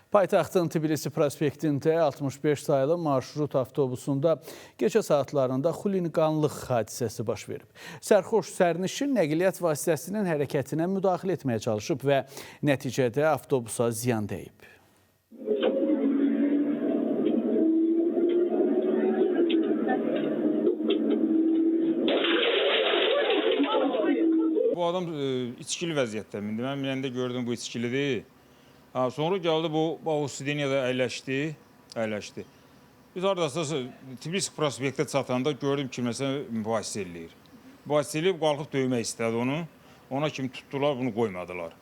Paytaxtın Tbilisi prospektində 65 sayılı marşrut avtobusunda gecə saatlarında xuliqanlıq hadisəsi baş verib. Sərxoş sərnişin nəqliyyat vasitəsinin hərəkətinə müdaxilə etməyə çalışıb və nəticədə avtobusa ziyan dəyib. Bu adam içkili vəziyyətdə mindi. Mən minəndə gördüm bu içkilidir. Sonra gəldi bu sideniyada əyləşdi. Biz haradasa Tbilisi prospektə çatanda gördüm ki, məsələn, mübahisə eləyir. Mübahisə eləyib qalxıb döymək istədi onu. Ona kimi tutdular, bunu qoymadılar.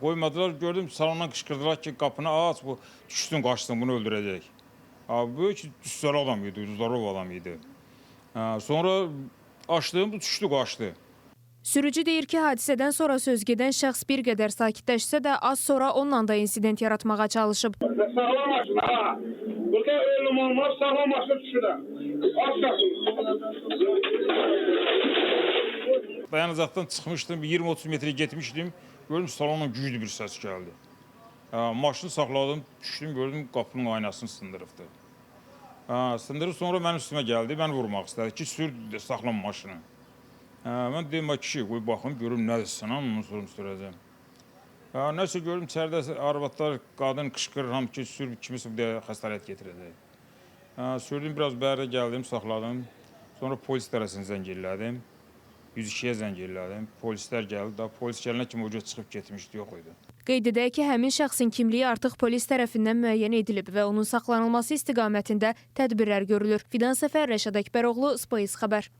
Qoymadılar, gördüm salondan qışqırdılar ki, qapını aç, bu düşsün, qaçsın, bunu öldürəcək. Böyük düzsəli adam idi, Zdorov adam idi. Sonra açdım, bu düşdü, qaçdı. Sürücü deyir ki, hadisədən sonra söz gedən şəxs bir qədər sakitləşsə də az sonra onunla da insident yaratmağa çalışıb. Sağlam maşın, ha. Burada ölüm olmaz, sağlam maşın düşürəm. Dayanacaqdan çıxmışdım, 20-30 metre getmişdim. Gördüm salondan güclü bir səs gəldi. Maşını saxladım, düşdüm, gördüm qapının aynasını sındırıbdı. Sındırıb sonra mənim üstümə gəldi, məni vurmaq istədi ki, sür, saxlan maşını. Mən dedim, kişi, qoy baxım, görüm nədirsən, ondan sonra sürəcəm. Nəsə görüm, içəridə arvadlar, qadın qışqırır, hamı ki, sür, kimisi xəstəliyyət getirəcək. Sürdüm, biraz bəhərə gəldim, saxladım. Sonra polis tərəsini zəng elədim. 102-yə zəng elədim. Polislər gəldi, daha polis gələnə kimi uca çıxıb getmişdi, yox idi. Qeyd edək ki, həmin şəxsin kimliyi artıq polis tərəfindən müəyyən edilib və onun saxlanılması istiqamətində tədbirlər görülür. Fidan Səfər, Rəşad Əkbəroğlu, SPOIS xəbər.